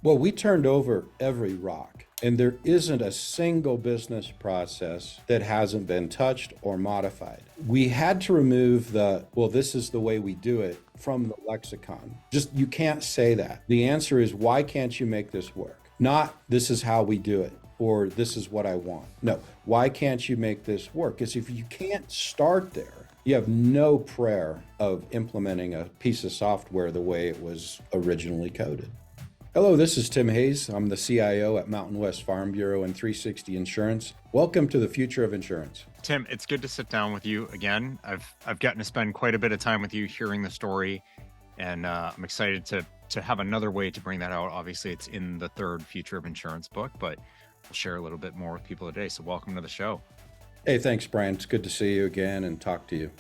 Well, we turned over every rock, and there isn't a single business process that hasn't been touched or modified. We had to remove well, this is the way we do it from the lexicon. Just, you can't say that. The answer is, why can't you make this work? Not, this is how we do it, or this is what I want. No, why can't you make this work? Because if you can't start there, you have no prayer of implementing a piece of software the way it was originally coded. Hello, this is Tim Hayes. I'm the CIO at Mountain West Farm Bureau and 360 Insurance. Welcome to the future of insurance. Tim, it's good to sit down with you again. I've gotten to spend quite a bit of time with you hearing the story, and I'm excited to have another way to bring that out. Obviously, it's in the third Future of Insurance book, but we'll share a little bit more with people today. So welcome to the show. Hey, thanks, Brian. It's good to see you again and talk to you.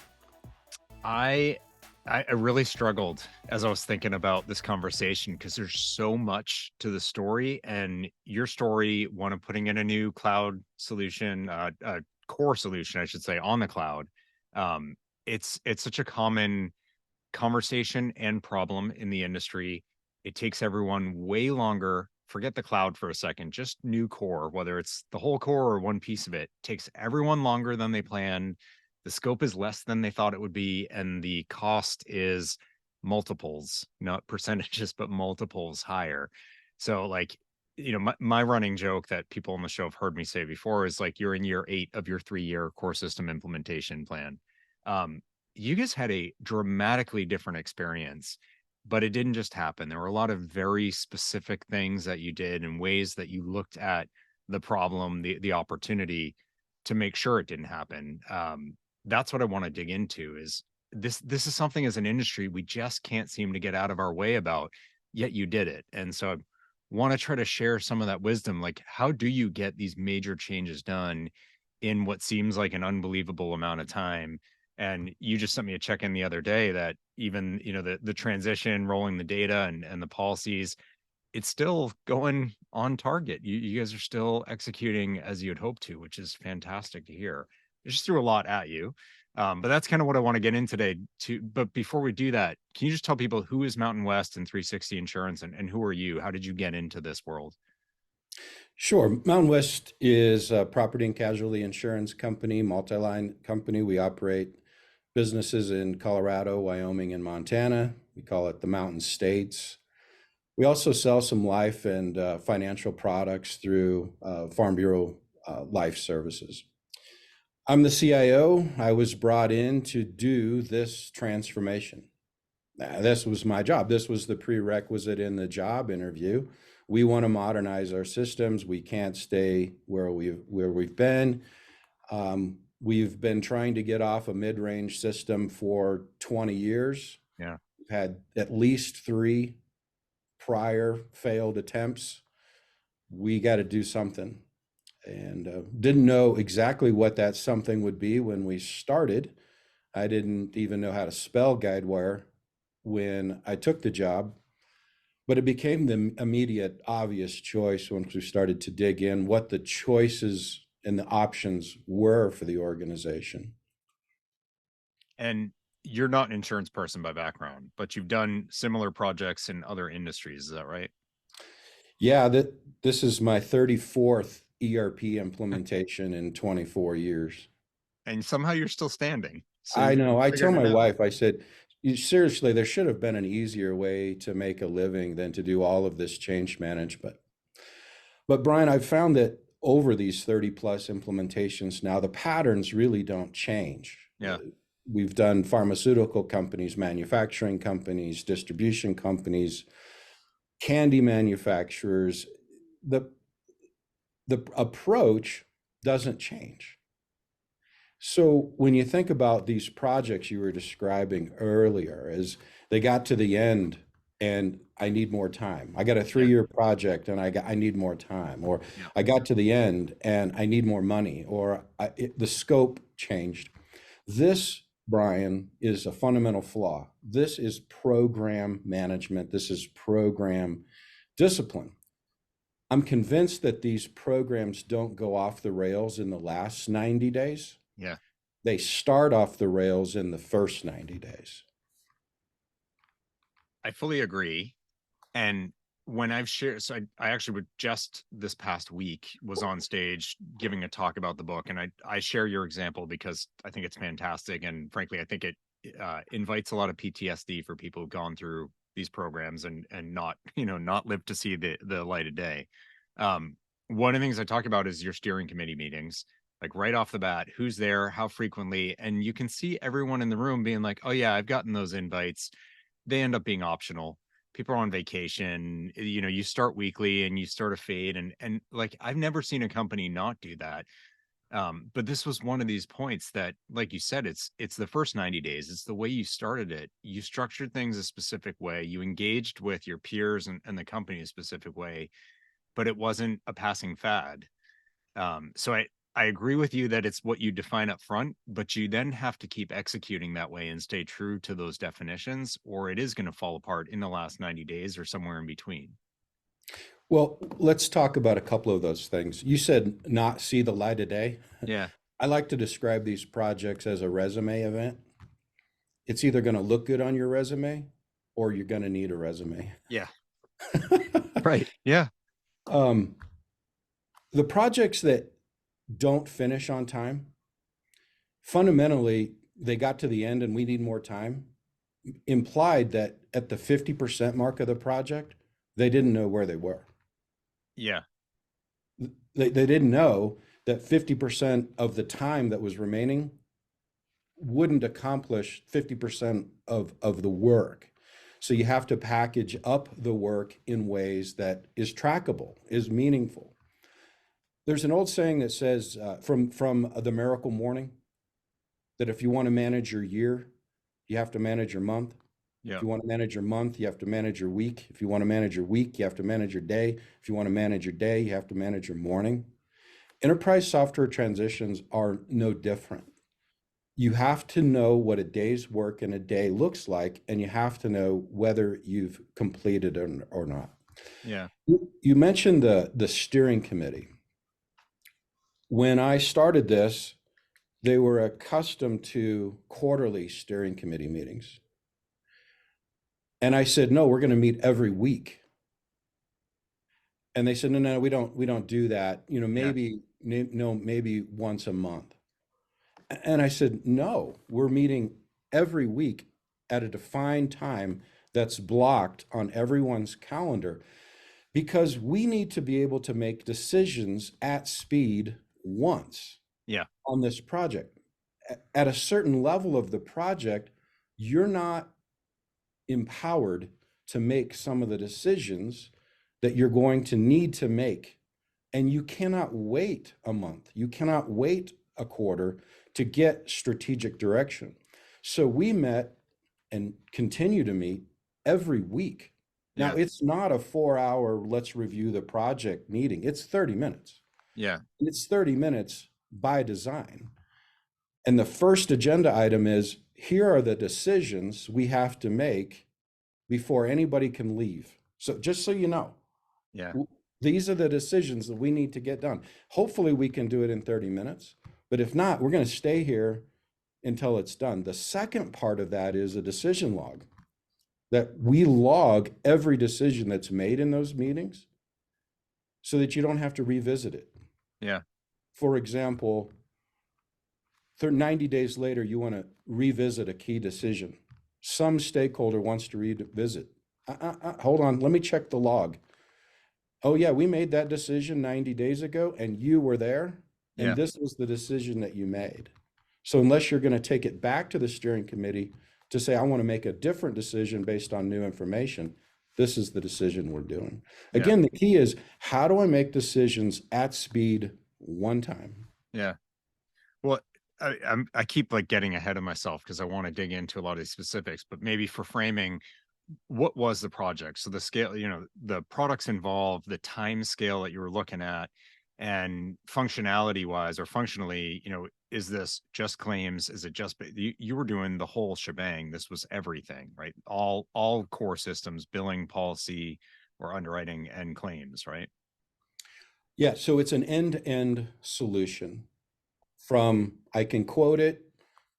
I really struggled as I was thinking about this conversation because there's so much to the story, and your story, one of putting in a new cloud solution, a core solution, I should say, on the cloud. It's such a common conversation and problem in the industry. It takes everyone way longer. Forget the cloud for a second, just new core, whether it's the whole core or one piece of it, takes everyone longer than they planned. The scope is less than they thought it would be, and the cost is multiples, not percentages, but multiples higher. So, like, my running joke that people on the show have heard me say before is, like, you're in year 8 of your 3-year core system implementation plan. You guys had a dramatically different experience, but it didn't just happen. There were a lot of very specific things that you did and ways that you looked at the problem, the opportunity, to make sure it didn't happen. That's what I want to dig into. Is this is something as an industry we just can't seem to get out of our way about, yet you did it. And so I want to try to share some of that wisdom. Like, how do you get these major changes done in what seems like an unbelievable amount of time? And you just sent me a check-in the other day that even, the transition, rolling the data and the policies, it's still going on target. You guys are still executing as you had hoped to, which is fantastic to hear. I just threw a lot at you. But that's kind of what I want to get in today too. But before we do that, can you just tell people who is Mountain West and 360 Insurance, and who are you? How did you get into this world? Sure. Mountain West is a property and casualty insurance company, multi-line company. We operate businesses in Colorado, Wyoming, and Montana. We call it the Mountain States. We also sell some life and financial products through Farm Bureau Life Services. I'm the CIO. I was brought in to do this transformation. This was my job. This was the prerequisite in the job interview. We want to modernize our systems. We can't stay where we've been. We've been trying to get off a mid-range system for 20 years. Yeah. We've had at least 3 prior failed attempts. We got to do something, and didn't know exactly what that something would be when we started. I didn't even know how to spell Guidewire when I took the job, but it became the immediate obvious choice once we started to dig in what the choices and the options were for the organization. And you're not an insurance person by background, but you've done similar projects in other industries. Is that right? Yeah, this is my 34th ERP implementation in 24 years. And somehow you're still standing. So I know. I tell figured it my out. wife, I said, seriously, there should have been an easier way to make a living than to do all of this change management. But Brian, I've found that over these 30 plus implementations now, the patterns really don't change. Yeah. We've done pharmaceutical companies, manufacturing companies, distribution companies, candy manufacturers. The approach doesn't change. So when you think about these projects you were describing earlier, as they got to the end and I need more time. I got a 3-year project and I need more time, or I got to the end and I need more money, or the scope changed. This, Brian, is a fundamental flaw. This is program management. This is program discipline. I'm convinced that these programs don't go off the rails in the last 90 days. Yeah. They start off the rails in the first 90 days. I fully agree. And when I've shared, so I actually would just this past week was on stage giving a talk about the book, and I share your example because I think it's fantastic, and frankly, I think it invites a lot of PTSD for people who've gone through these programs and not not lived to see the light of day. Um, One of the things I talk about is your steering committee meetings, like right off the bat, who's there, how frequently, and you can see everyone in the room being like, "Oh yeah, I've gotten those invites." They end up being optional. People are on vacation, you start weekly and you sort of fade, and like I've never seen a company not do that. But this was one of these points that, like you said, it's the first 90 days. It's the way you started it. You structured things a specific way, you engaged with your peers and the company a specific way, but it wasn't a passing fad. So I agree with you that it's what you define up front, but you then have to keep executing that way and stay true to those definitions, or it is going to fall apart in the last 90 days or somewhere in between. Well, let's talk about a couple of those things. You said not see the light of day. Yeah. I like to describe these projects as a resume event. It's either going to look good on your resume or you're going to need a resume. Yeah. Right. Yeah. Um, the projects that don't finish on time, fundamentally, they got to the end and we need more time, implied that at the 50% mark of the project, they didn't know where they were. Yeah. They didn't know that 50% of the time that was remaining wouldn't accomplish 50% of the work. So you have to package up the work in ways that is trackable, is meaningful. There's an old saying that says from the Miracle Morning that if you want to manage your year, you have to manage your month. Yeah. If you want to manage your month, you have to manage your week. If you want to manage your week, you have to manage your day. If you want to manage your day, you have to manage your morning. Enterprise software transitions are no different. You have to know what a day's work in a day looks like, and you have to know whether you've completed it or not. Yeah. You mentioned the steering committee. When I started this, they were accustomed to quarterly steering committee meetings. And I said, no, we're going to meet every week. And they said, no, we don't do that. Maybe once a month. And I said, no, we're meeting every week at a defined time that's blocked on everyone's calendar because we need to be able to make decisions at speed once Yeah. on this project. At a certain level of the project, you're not empowered to make some of the decisions that you're going to need to make. And you cannot wait a month. You cannot wait a quarter to get strategic direction. So we met and continue to meet every week. Now, Yeah. it's not a 4-hour, let's review the project meeting. It's 30 minutes. Yeah. It's 30 minutes by design. And the first agenda item is, here are the decisions we have to make before anybody can leave. So just so you know, Yeah. these are the decisions that we need to get done. Hopefully we can do it in 30 minutes, but if not, we're going to stay here until it's done. The second part of that is a decision log, that we log every decision that's made in those meetings so that you don't have to revisit it. Yeah. For example, 90 days later, you want to revisit a key decision. Some stakeholder wants to revisit. Hold on, let me check the log. Oh yeah, we made that decision 90 days ago and you were there, and Yeah. this was the decision that you made. So unless you're going to take it back to the steering committee to say, I want to make a different decision based on new information, this is the decision we're doing. Yeah. Again, the key is, how do I make decisions at speed one time? Yeah. Well, I keep like getting ahead of myself because I want to dig into a lot of these specifics, but maybe for framing, what was the project? So the scale, the products involved, the time scale that you were looking at, and functionality wise or functionally, is this just claims? Is it just you were doing the whole shebang? This was everything, right? All core systems, billing, policy, or underwriting and claims, right? Yeah, so it's an end-to-end solution from I can quote it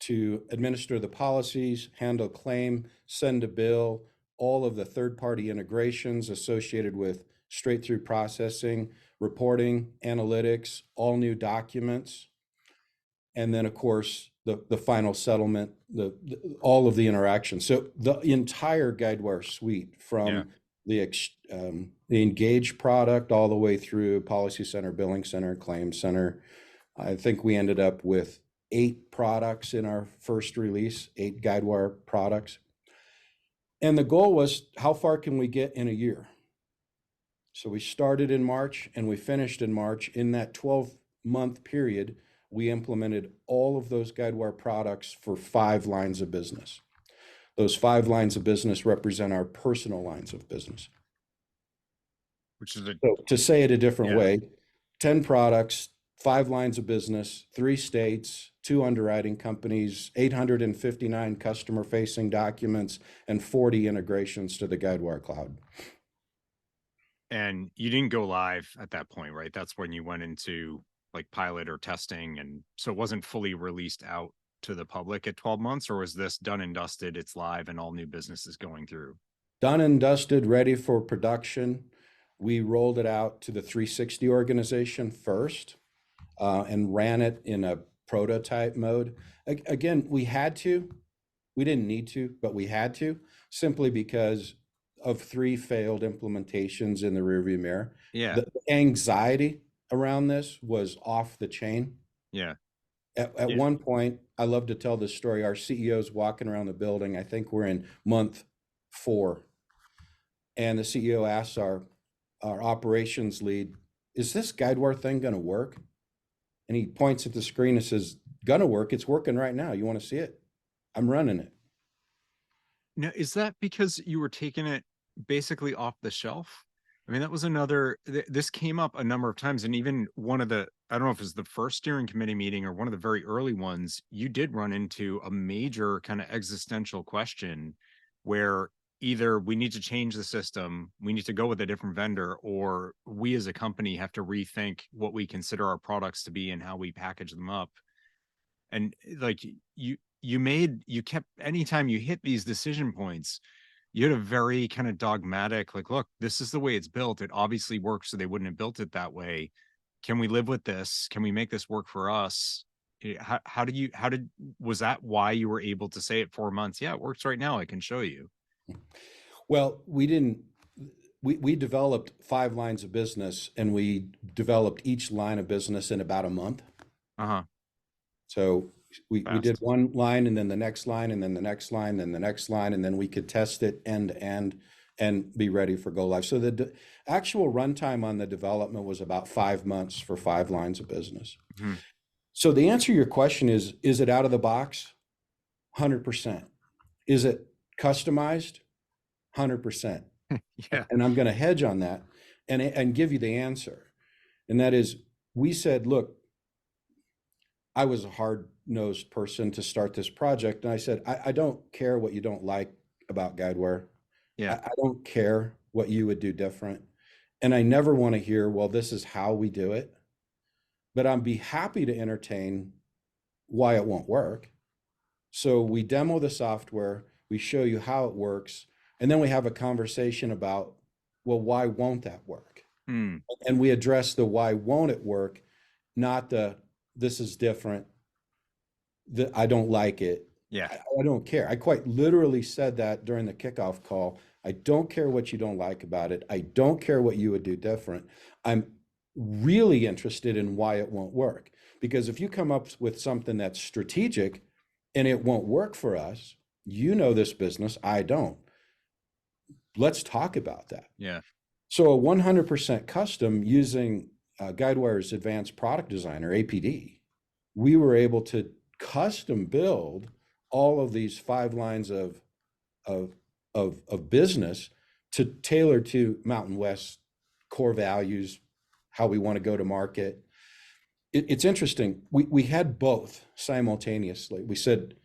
to administer the policies, handle claim, send a bill, all of the third-party integrations associated with straight-through processing, reporting, analytics, all new documents, and then, of course, the final settlement, all of the interactions. So the entire Guidewire suite, Yeah. from the Engage product all the way through Policy Center, Billing Center, Claim Center. I think we ended up with 8 products in our first release, 8 Guidewire products. And the goal was, how far can we get in a year? So we started in March and we finished in March. In that 12-month period, we implemented all of those Guidewire products for 5 lines of business. Those 5 lines of business represent our personal lines of business. Which is So to say it a different way, 10 products, 5 lines of business, 3 states, 2 underwriting companies, 859 customer-facing documents, and 40 integrations to the Guidewire cloud. And you didn't go live at that point, right? That's when you went into like pilot or testing. And so it wasn't fully released out to the public at 12 months, or was this done and dusted, it's live and all new business is going through? Done and dusted, ready for production. We rolled it out to the 360 organization first and ran it in a prototype mode. Again, we had to. We didn't need to, but we had to, simply because of 3 failed implementations in the rearview mirror. Yeah. The anxiety around this was off the chain. Yeah. At one point, I love to tell this story. Our CEO's walking around the building. I think we're in month 4. And the CEO asks our operations lead, "Is this Guidewire thing going to work?" And he points at the screen and says, "Gonna work. It's working right now. You want to see it? I'm running it." Now, is that because you were taking it basically off the shelf? I mean, that was another, this came up a number of times. And even one of the, I don't know if it was the first steering committee meeting or one of the very early ones, you did run into a major kind of existential question where either we need to change the system, we need to go with a different vendor, or we as a company have to rethink what we consider our products to be and how we package them up. And like you kept, anytime you hit these decision points, you had a very kind of dogmatic, like, look, this is the way it's built. It obviously works, so they wouldn't have built it that way. Can we live with this? Can we make this work for us? Was that why you were able to say it 4 months? Yeah, it works right now. I can show you. Well, we didn't. We developed 5 lines of business, and we developed each line of business in about a month. So we did one line, and then the next line, and then the next line, then the next line, and then we could test it end to end and be ready for go live. So the actual runtime on the development was about 5 months for 5 lines of business. So the answer to your question is it out of the box? 100%. Is it customized? 100%. Yeah. And I'm going to hedge on that and give you the answer. And that is, we said, look, I was a hard-nosed person to start this project. And I said, I don't care what you don't like about Guidewire. Yeah. I don't care what you would do different. And I never want to hear, well, this is how we do it. But I'd be happy to entertain why it won't work. So we demo the software, we show you how it works, and then we have a conversation about, well, why won't that work? And we address the why won't it work, not the this is different, I don't like it. Yeah. I don't care. I quite literally said that during the kickoff call. I don't care what you don't like about it. I don't care what you would do different. I'm really interested in why it won't work. Because if you come up with something that's strategic and it won't work for us, you know this business, I don't. Let's talk about that. Yeah. So a 100% custom using Guidewire's Advanced Product Designer, APD, we were able to custom build all of these 5 lines of business to tailor to Mountain West core values, how we want to go to market. It's interesting. We had both simultaneously. We said,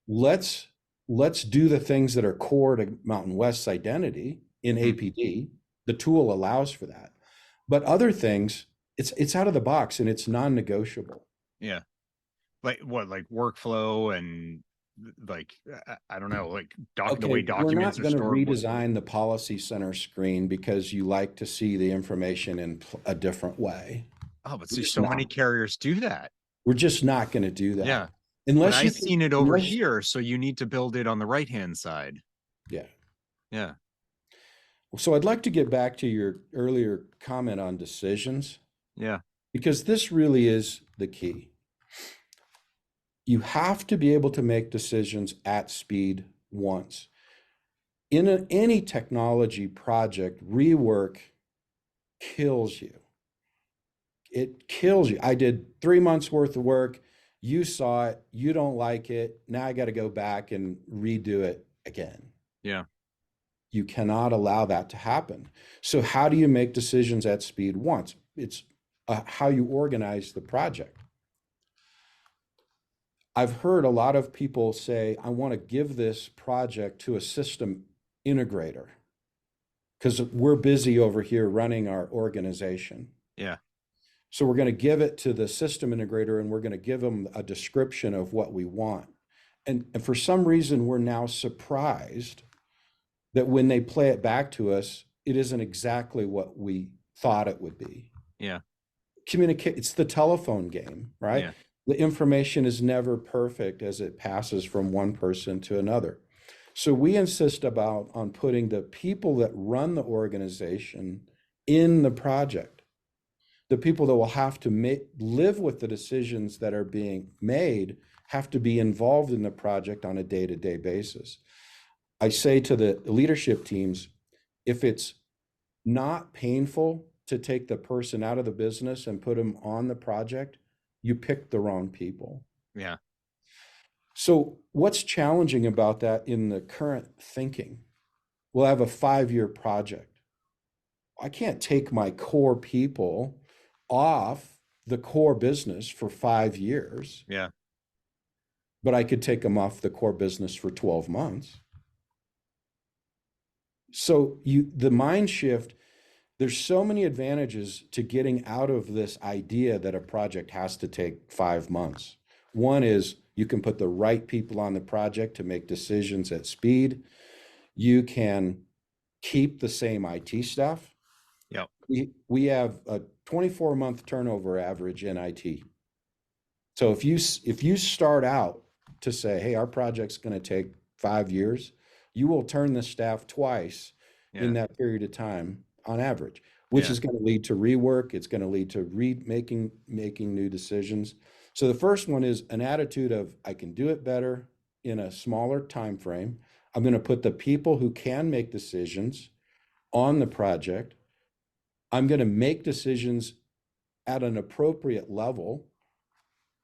let's do the things that are core to Mountain West's identity in APD. The tool allows for that. But other things, it's out of the box and it's non-negotiable. Yeah. Like what, like workflow and like, I don't know, like the way Okay, we're documents not are going to stored. redesign the policy center screen because you like to see the information in a different way. Oh, but We're see, just so not. many carriers do that. We're just not going to do Yeah. that. But Unless you I've can, seen it over unless, here. So you need to build it on the right-hand side. yeah. Yeah. So I'd like to get back to your earlier comment on decisions, Yeah. because this really is the key. You have to be able to make decisions at speed once. In any technology project, rework kills you. It kills you. I did 3 months worth of work. You saw it. You don't like it. Now I got to go back and redo it again. Yeah. You cannot allow that to happen. So how do you make decisions at speed once? It's how you organize the project. I've heard a lot of people say, I want to give this project to a system integrator because we're busy over here running our organization. Yeah. So we're going to give it to the system integrator and we're going to give them a description of what we want. And for some reason, we're now surprised that when they play it back to us, it isn't exactly what we thought it would be. Yeah. Communicate, it's the telephone game, right? Yeah. The information is never perfect as it passes from one person to another. So we insist on putting the people that run the organization in the project, the people that will have to live with the decisions that are being made have to be involved in the project on a day-to-day basis. I say to the leadership teams, if it's not painful to take the person out of the business and put them on the project, you picked the wrong people. Yeah. So what's challenging about that in the current thinking? We'll have a 5-year project. I can't take my core people off the core business for 5 years. Yeah. But I could take them off the core business for 12 months. So the mind shift, there's so many advantages to getting out of this idea that a project has to take 5 months. One is you can put the right people on the project to make decisions at speed. You can keep the same IT staff. Yep. We have a 24-month turnover average in IT. So if you start out to say, hey, our project's going to take 5 years, you will turn the staff twice in that period of time on average, which is going to lead to rework. It's going to lead to making new decisions. So the first one is an attitude of, I can do it better in a smaller time frame. I'm going to put the people who can make decisions on the project. I'm going to make decisions at an appropriate level.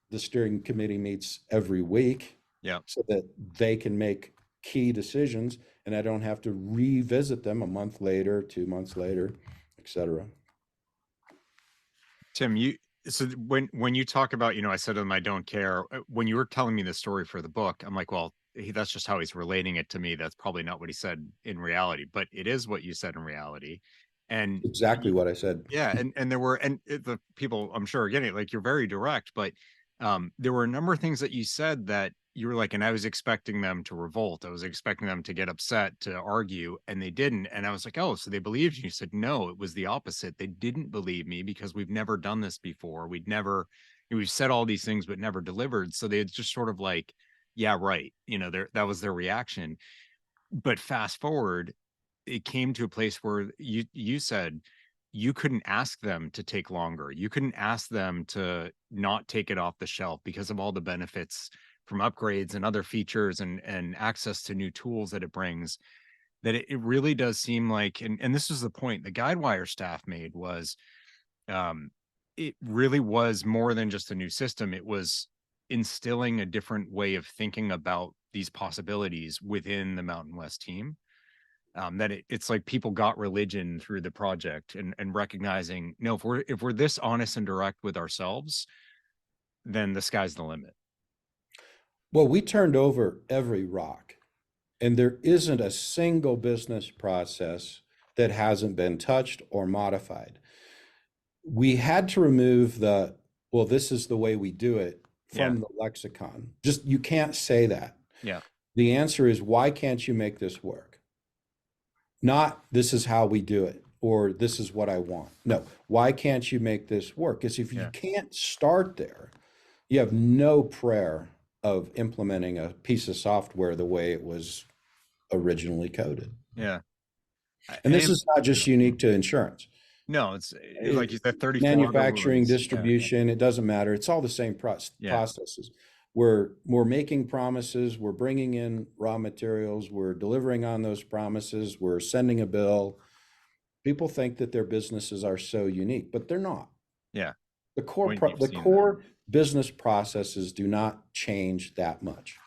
The steering committee meets every week so that they can make key decisions and I don't have to revisit them a month later, 2 months later, et cetera. Tim, so when you talk about, I said to them, I don't care. When you were telling me the story for the book, I'm like, well, that's just how he's relating it to me. That's probably not what he said in reality, but it is what you said in reality. And exactly what I said. Yeah. And there were, the people I'm sure are getting it, like, you're very direct, but there were a number of things that you said that you were like, and I was expecting them to revolt. I was expecting them to get upset, to argue, and they didn't. And I was like, oh, so they believed you. You said, no, it was the opposite. They didn't believe me because we've never done this before. We've said all these things, but never delivered. So they had just sort of like, yeah, right. That was their reaction. But fast forward, it came to a place where you said, you couldn't ask them to take longer. You couldn't ask them to not take it off the shelf because of all the benefits from upgrades and other features and access to new tools that it brings. That it really does seem like, and this is the point the Guidewire staff made, was it really was more than just a new system. It was instilling a different way of thinking about these possibilities within the Mountain West team. That it's like people got religion through the project and recognizing, no, if we're this honest and direct with ourselves, then the sky's the limit. Well, we turned over every rock, and there isn't a single business process that hasn't been touched or modified. We had to remove well, this is the way we do it from the lexicon. Just, you can't say that. Yeah. The answer is, why can't you make this work? Not, this is how we do it, or this is what I want. No, why can't you make this work? Because if you Yeah. can't start there, you have no prayer of implementing a piece of software the way it was originally coded. Yeah. And this is not Yeah. just unique to insurance. No, it's like you said, 34 other Manufacturing, words. Yeah. distribution, it doesn't matter. It's all the same Yeah. processes. We're making promises, we're bringing in raw materials, we're delivering on those promises, we're sending a bill. People think that their businesses are so unique, but they're not. Yeah. The core You've the seen that. core business processes do not change that much.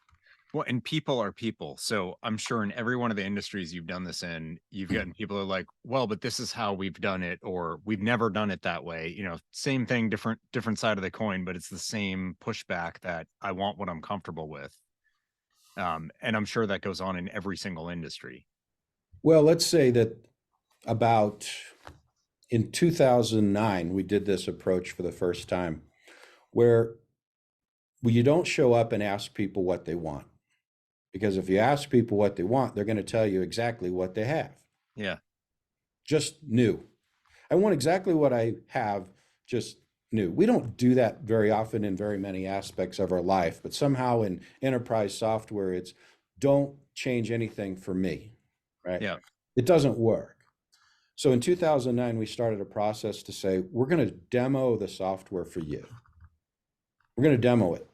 Well, and people are people. So I'm sure in every one of the industries you've done this in, you've gotten people who are like, well, but this is how we've done it, or we've never done it that way. You know, same thing, different side of the coin, but it's the same pushback that I want what I'm comfortable with. And I'm sure that goes on in every single industry. Well, let's say that about in 2009, we did this approach for the first time, where you don't show up and ask people what they want. Because if you ask people what they want, they're going to tell you exactly what they have. Yeah. Just new. I want exactly what I have, just new. We don't do that very often in very many aspects of our life, but somehow in enterprise software, it's don't change anything for me, right? Yeah. It doesn't work. So in 2009, we started a process to say, we're going to demo the software for you. We're going to demo it.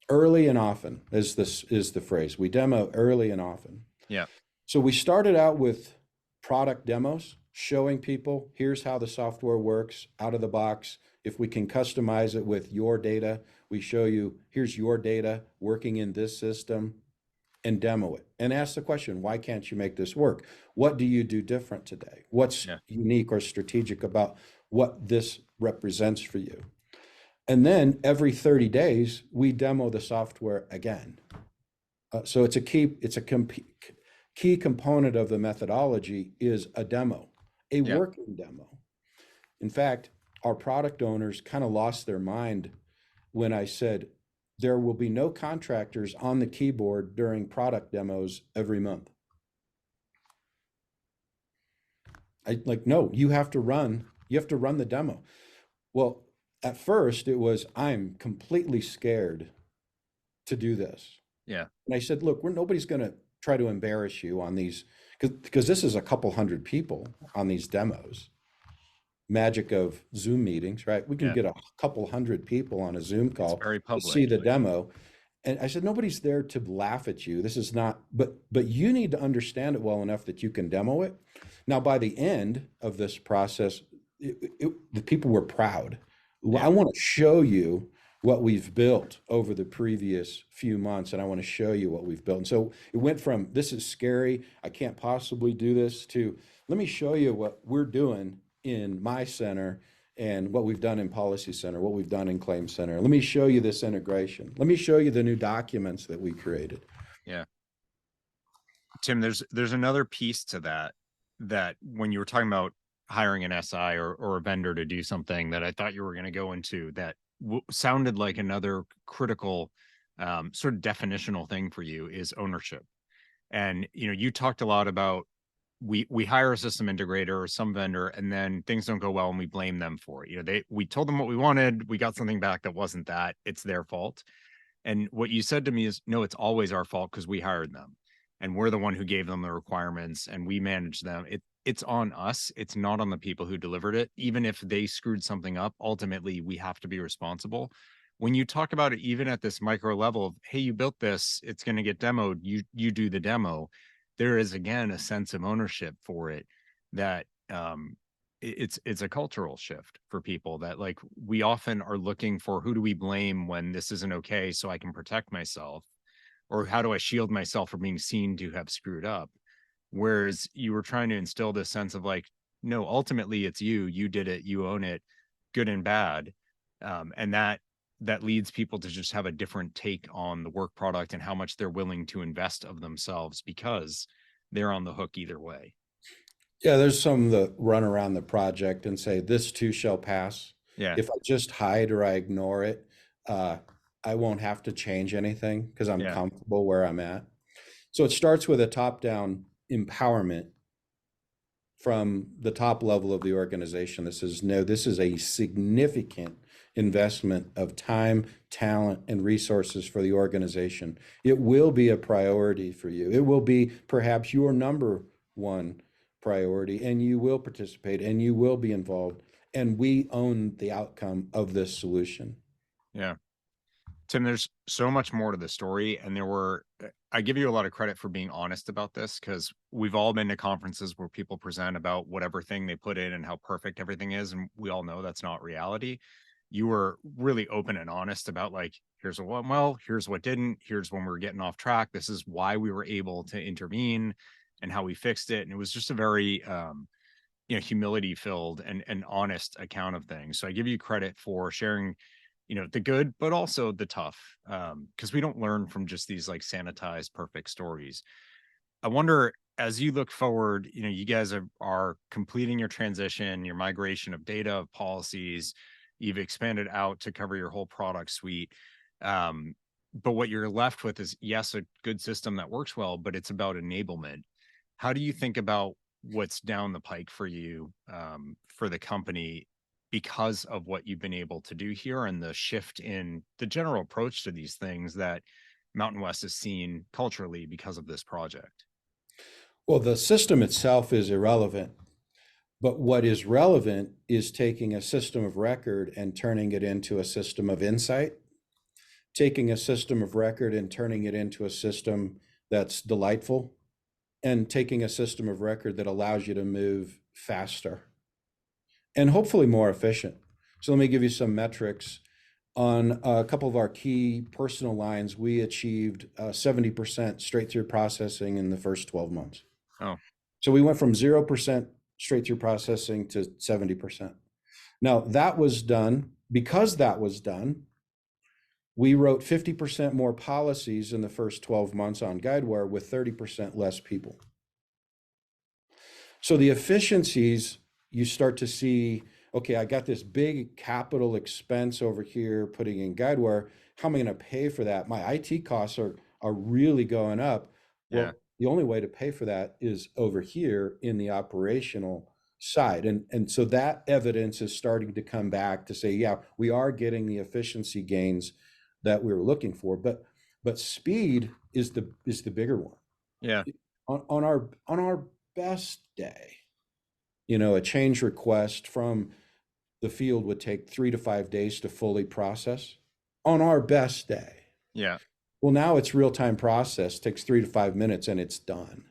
Early and often is the phrase. We demo early and often. Yeah. So we started out with product demos, showing people, here's how the software works out of the box. If we can customize it with your data, we show you, here's your data working in this system, and demo it. And ask the question, why can't you make this work? What do you do different today? What's unique or strategic about what this represents for you? And then every 30 days, we demo the software again. So it's a key component of the methodology is a demo, a working demo. In fact, our product owners kind of lost their mind when I said, there will be no contractors on the keyboard during product demos every month. No, you have to run the demo. Well, at first it was, I'm completely scared to do this. Yeah. And I said, look, nobody's going to try to embarrass you on these, because this is a couple hundred people on these demos. Magic of Zoom meetings, right? We can get a couple hundred people on a Zoom call to see the demo. And I said, nobody's there to laugh at you. This is not, but you need to understand it well enough that you can demo it. Now, by the end of this process, the people were proud. I want to show you what we've built over the previous few months, and I want to show you what we've built. And so it went from, this is scary, I can't possibly do this, to let me show you what we're doing in my center and what we've done in Policy Center, what we've done in Claim Center. Let me show you this integration. Let me show you the new documents that we created. Yeah. Tim, there's another piece to that when you were talking about hiring an SI or a vendor to do something, that I thought you were going to go into, that sounded like another critical sort of definitional thing for you, is ownership. And, you know, you talked a lot about, we hire a system integrator or some vendor, and then things don't go well and we blame them for it. You know, we told them what we wanted, we got something back that wasn't that, it's their fault. And what you said to me is, no, it's always our fault because we hired them and we're the one who gave them the requirements and we manage them. It's on us. It's not on the people who delivered it. Even if they screwed something up, ultimately we have to be responsible. When you talk about it, even at this micro level of, hey, you built this, it's going to get demoed, you do the demo. There is, again, a sense of ownership for it, that it's a cultural shift for people, that like, we often are looking for, who do we blame when this isn't okay so I can protect myself, or how do I shield myself from being seen to have screwed up? Whereas you were trying to instill this sense of like, no, ultimately it's you did it, you own it, good and bad. And that leads people to just have a different take on the work product and how much they're willing to invest of themselves, because they're on the hook either way. Yeah, there's some that run around the project and say, this too shall pass. Yeah. If I just hide or I ignore it, I won't have to change anything because I'm Yeah. comfortable where I'm at. So it starts with a top-down empowerment from the top level of the organization. This is no, this is a significant investment of time, talent, and resources for the organization. It will be a priority for you. It will be perhaps your number one priority, and you will participate and you will be involved. And we own the outcome of this solution. Yeah. Tim, there's so much more to the story. And I give you a lot of credit for being honest about this, because we've all been to conferences where people present about whatever thing they put in and how perfect everything is. And we all know that's not reality. You were really open and honest about, like, here's what went well, here's what didn't, here's when we were getting off track. This is why we were able to intervene and how we fixed it. And it was just a very, humility filled and honest account of things. So I give you credit for sharing, the good, but also the tough, because we don't learn from just these like sanitized perfect stories. I wonder, as you look forward, you guys are completing your transition, your migration of data, of policies. You've expanded out to cover your whole product suite. But what you're left with is, yes, a good system that works well, but it's about enablement. How do you think about what's down the pike for you, for the company, because of what you've been able to do here and the shift in the general approach to these things that Mountain West has seen culturally because of this project? Well, the system itself is irrelevant, but what is relevant is taking a system of record and turning it into a system of insight, taking a system of record and turning it into a system that's delightful, and taking a system of record that allows you to move faster and hopefully more efficient. So let me give you some metrics. On a couple of our key personal lines, we achieved 70% straight through processing in the first 12 months. Oh, So we went from 0% straight through processing to 70%. Now that was done, because that was done, we wrote 50% more policies in the first 12 months on Guidewire with 30% less people. So the efficiencies, you start to see, okay, I got this big capital expense over here putting in Guidewire. How am I going to pay for that? My IT costs are really going up. yeah, Well, the only way to pay for that is over here in the operational side. And so that evidence is starting to come back to say, yeah, we are getting the efficiency gains that we were looking for, but speed is the bigger one. yeah, On our best day, a change request from the field would take 3 to 5 days to fully process on our best day. yeah, Well, now it's real-time process, takes 3 to 5 minutes and it's done.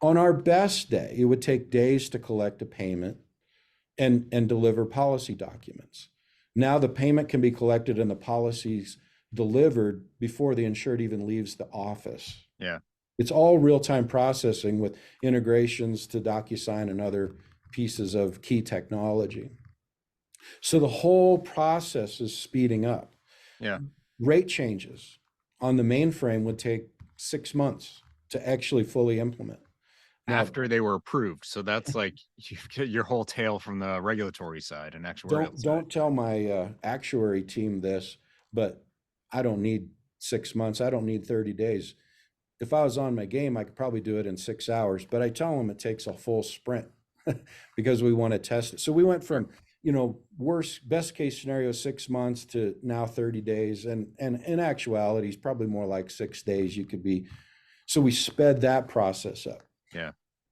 On our best day, it would take days to collect a payment and deliver policy documents. Now the payment can be collected and the policies delivered before the insured even leaves the office. yeah, It's all real-time processing with integrations to DocuSign and other pieces of key technology. So the whole process is speeding up. yeah. Rate changes on the mainframe would take 6 months to actually fully implement. Now, After they were approved. So that's like you get your whole tail from the regulatory side and actuarial side. don't tell my actuary team this, but I don't need 6 months. I don't need 30 days. If I was on my game, I could probably do it in 6 hours, but I tell them it takes a full sprint because we want to test it. So we went from, best case scenario, 6 months to now 30 days. And in actuality, it's probably more like 6 days you could be. So we sped that process up. Yeah.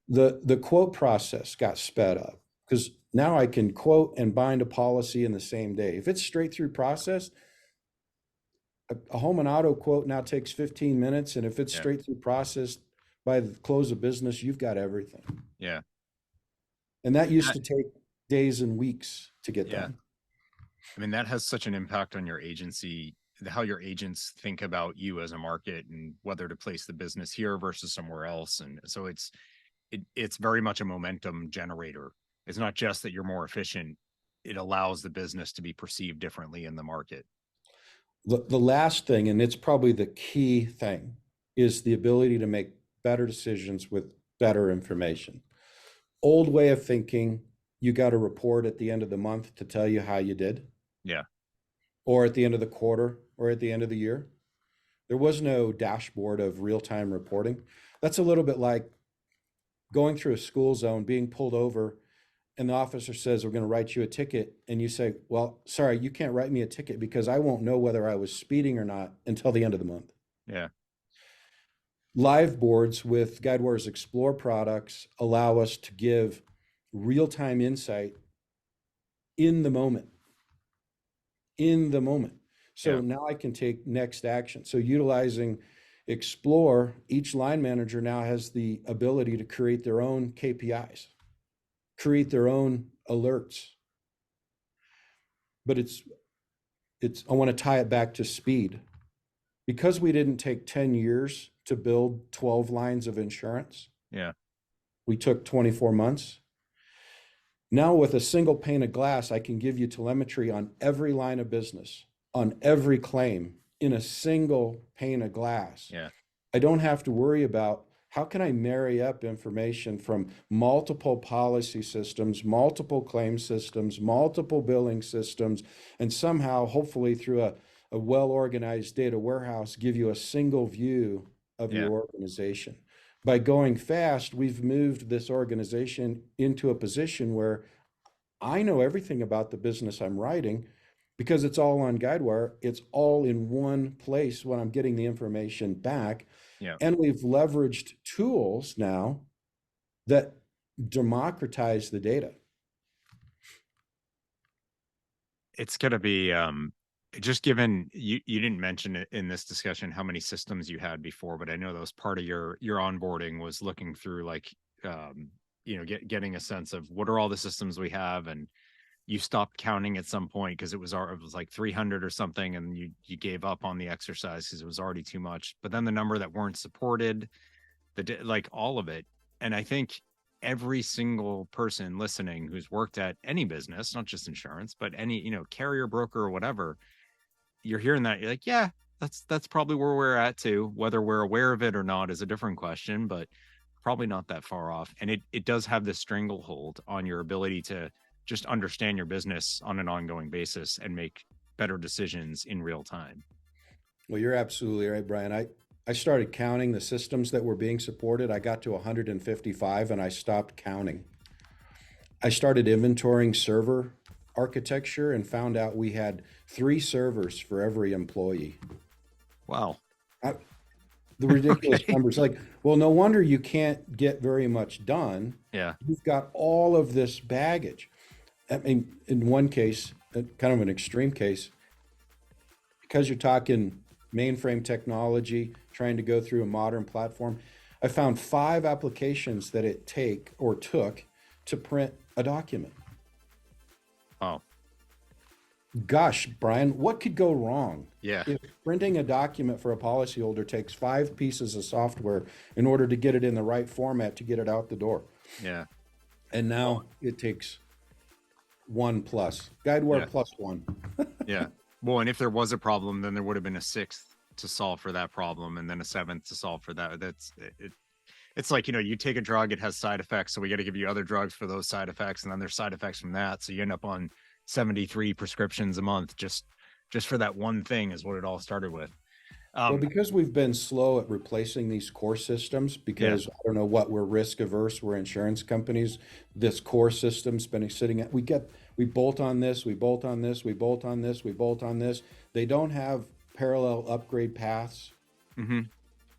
The quote process got sped up because now I can quote and bind a policy in the same day. If it's straight through process, a home and auto quote now takes 15 minutes. And if it's Yeah. straight through process by the close of business, you've got everything. Yeah. And that used to take days and weeks to get Yeah. done. I mean, that has such an impact on your agency, how your agents think about you as a market and whether to place the business here versus somewhere else. And so it's very much a momentum generator. It's not just that you're more efficient. It allows the business to be perceived differently in the market. The last thing, and it's probably the key thing, is the ability to make better decisions with better information. Old way of thinking, you got a report at the end of the month to tell you how you did. Yeah. or at the end of the quarter or at the end of the year. There was no dashboard of real-time reporting. That's a little bit like going through a school zone, being pulled over, and the officer says, we're going to write you a ticket. And you say, well, sorry, you can't write me a ticket because I won't know whether I was speeding or not until the end of the month. Yeah. Live boards with Guidewire's Explore products allow us to give real-time insight in the moment. So Yeah. now I can take next action. So utilizing Explore, each line manager now has the ability to create their own KPIs, create their own alerts. But I want to tie it back to speed. Because we didn't take 10 years to build 12 lines of insurance, Yeah. we took 24 months. Now with a single pane of glass, I can give you telemetry on every line of business, on every claim in a single pane of glass. Yeah. I don't have to worry about how can I marry up information from multiple policy systems, multiple claim systems, multiple billing systems, and somehow, hopefully through a well-organized data warehouse, give you a single view of Yeah. your organization. By going fast, we've moved this organization into a position where I know everything about the business I'm writing because it's all on Guidewire. It's all in one place when I'm getting the information back. Yeah. And we've leveraged tools now that democratize the data. It's going to be just given you didn't mention it in this discussion how many systems you had before, but I know that was part of your onboarding was looking through like getting a sense of what are all the systems we have, and you stopped counting at some point because it was like 300 or something, and you gave up on the exercise because it was already too much. But then the number that weren't supported, like all of it, and I think every single person listening who's worked at any business, not just insurance, but any carrier, broker, or whatever, you're hearing that, you're like, yeah, that's probably where we're at too. Whether we're aware of it or not is a different question, but probably not that far off. And it does have this stranglehold on your ability to just understand your business on an ongoing basis and make better decisions in real time. Well, you're absolutely right, Brian. I started counting the systems that were being supported. I got to 155 and I stopped counting. I started inventorying server architecture and found out we had 3 servers for every employee. Wow. The ridiculous Okay. numbers. Like, well, no wonder you can't get very much done. Yeah. You've got all of this baggage. I mean, in one case, kind of an extreme case, because you're talking mainframe technology, trying to go through a modern platform, I found 5 applications that it took to print a document. Oh, Gosh, Brian, what could go wrong? yeah. If printing a document for a policyholder takes 5 pieces of software in order to get it in the right format to get it out the door. Yeah. And now it takes 1 plus. Guidewire Yeah. plus 1. Yeah. Well, and if there was a problem, then there would have been a 6th to solve for that problem, and then a 7th to solve for that. That's it. It's like, you take a drug, it has side effects, so we got to give you other drugs for those side effects, and then there's side effects from that. So you end up on 73 prescriptions a month just for that one thing is what it all started with. Well, because we've been slow at replacing these core systems, because I don't know what, we're risk averse, we're insurance companies. This core system's been sitting at, we bolt on this, we bolt on this, we bolt on this, we bolt on this. They don't have parallel upgrade paths. Mm-hmm.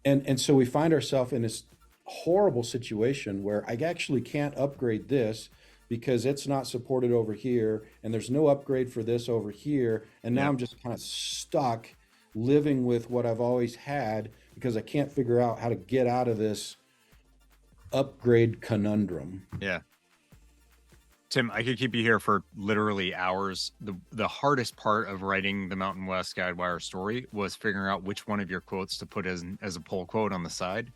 And so we find ourselves in this horrible situation where I actually can't upgrade this because it's not supported over here, and there's no upgrade for this over here. And now I'm just kind of stuck living with what I've always had because I can't figure out how to get out of this upgrade conundrum. Yeah. Tim, I could keep you here for literally hours. The hardest part of writing the Mountain West Guidewire story was figuring out which one of your quotes to put as a pull quote on the side.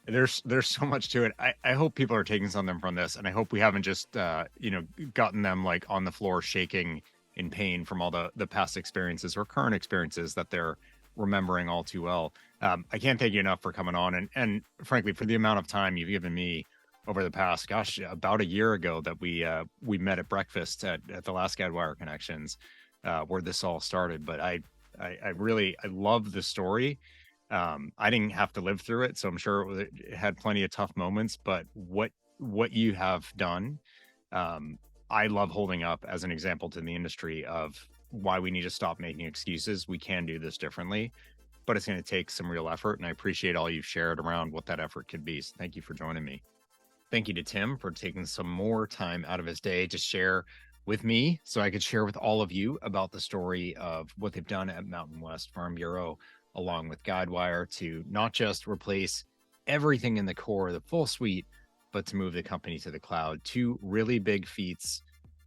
There's so much to it. I hope people are taking something from this, and I hope we haven't just gotten them like on the floor shaking in pain from all the past experiences or current experiences that they're remembering all too well. I can't thank you enough for coming on, and frankly, for the amount of time you've given me over the past, about a year ago that we met at breakfast at the last Guidewire Connections. where this all started. But I really, I love the story. I didn't have to live through it, so I'm sure it had plenty of tough moments, but what you have done, um, I love holding up as an example to the industry of why we need to stop making excuses. We can do this differently, but it's going to take some real effort. And I appreciate all you've shared around what that effort could be. So thank you for joining me. Thank you to Tim for taking some more time out of his day to share with me so I could share with all of you about the story of what they've done at Mountain West Farm Bureau, along with Guidewire, to not just replace everything in the core, the full suite, but to move the company to the cloud. Two really big feats.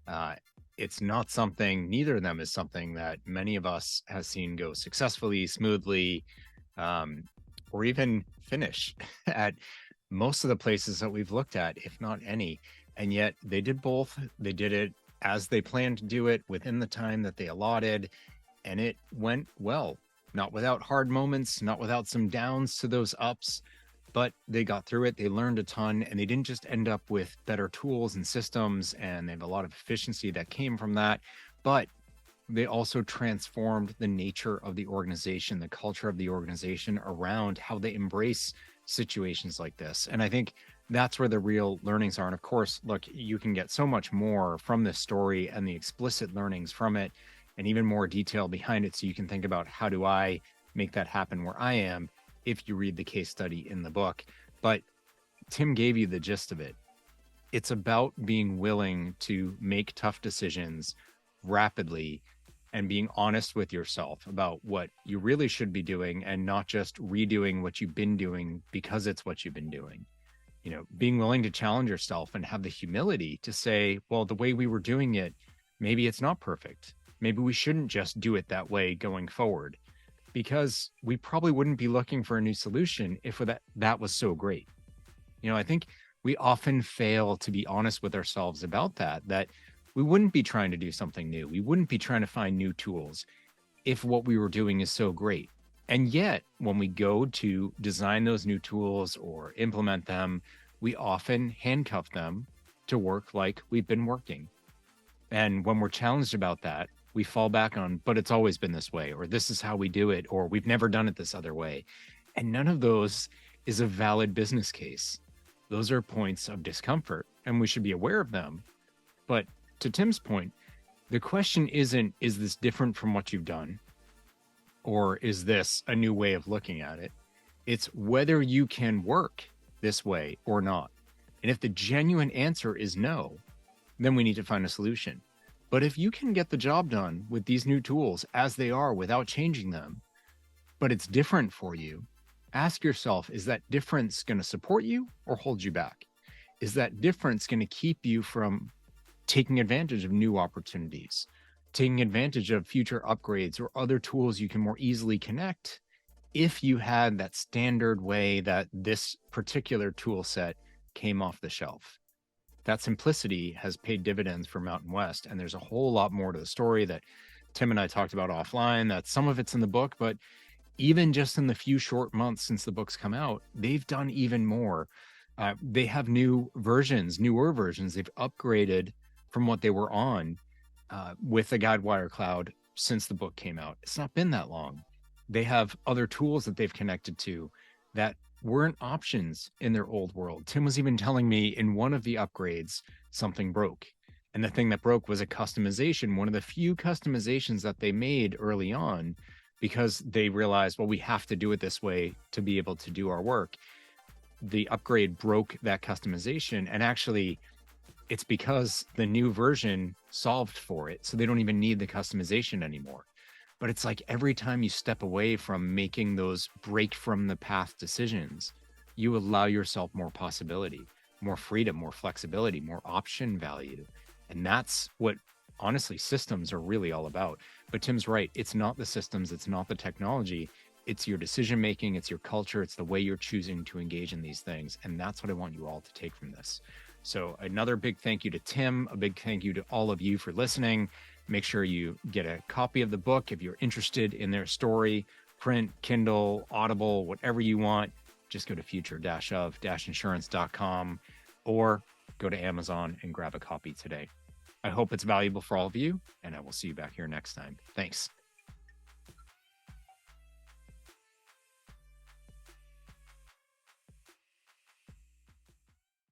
Uh, it's not something, neither of them is something that many of us has seen go successfully, smoothly, um, or even finish at most of the places that we've looked at, if not any. And yet they did both. They did it as they planned to do it within the time that they allotted, and it went well. Not without hard moments, not without some downs to those ups, but they got through it. They learned a ton, and they didn't just end up with better tools and systems, and they have a lot of efficiency that came from that, but they also transformed the nature of the organization, the culture of the organization around how they embrace situations like this. And I think that's where the real learnings are. And of course, look, you can get so much more from this story and the explicit learnings from it, and even more detail behind it. So you can think about, how do I make that happen where I am, if you read the case study in the book. But Tim gave you the gist of it. It's about being willing to make tough decisions rapidly and being honest with yourself about what you really should be doing, and not just redoing what you've been doing because it's what you've been doing. You know, being willing to challenge yourself and have the humility to say, well, the way we were doing it, maybe it's not perfect. Maybe we shouldn't just do it that way going forward, because we probably wouldn't be looking for a new solution if that was so great. You know, I think we often fail to be honest with ourselves about that we wouldn't be trying to do something new. We wouldn't be trying to find new tools if what we were doing is so great. And yet, when we go to design those new tools or implement them, we often handcuff them to work like we've been working. And when we're challenged about that, we fall back on, but it's always been this way, or this is how we do it, or we've never done it this other way. And none of those is a valid business case. Those are points of discomfort, and we should be aware of them. But to Tim's point, the question isn't, is this different from what you've done? Or is this a new way of looking at it? It's whether you can work this way or not. And if the genuine answer is no, then we need to find a solution. But if you can get the job done with these new tools as they are without changing them, but it's different for you, ask yourself, is that difference going to support you or hold you back? Is that difference going to keep you from taking advantage of new opportunities, taking advantage of future upgrades or other tools you can more easily connect, if you had that standard way that this particular tool set came off the shelf? That simplicity has paid dividends for Mountain West. And there's a whole lot more to the story that Tim and I talked about offline, that some of it's in the book, but even just in the few short months since the book's come out, they've done even more. They have newer versions. They've upgraded from what they were on with the Guidewire cloud since the book came out. It's not been that long. They have other tools that they've connected to that weren't options in their old world. Tim was even telling me in one of the upgrades, something broke. And the thing that broke was a customization, one of the few customizations that they made early on, because they realized, well, we have to do it this way to be able to do our work. The upgrade broke that customization, and actually it's because the new version solved for it. So they don't even need the customization anymore. But it's like every time you step away from making those break from the path decisions, you allow yourself more possibility, more freedom, more flexibility, more option value. And that's what, honestly, systems are really all about. But Tim's right. It's not the systems. It's not the technology. It's your decision-making. It's your culture. It's the way you're choosing to engage in these things. And that's what I want you all to take from this. So another big thank you to Tim, a big thank you to all of you for listening. Make sure you get a copy of the book if you're interested in their story, print, Kindle, Audible, whatever you want. Just go to future-of-insurance.com or go to Amazon and grab a copy today. I hope it's valuable for all of you, and I will see you back here next time. Thanks.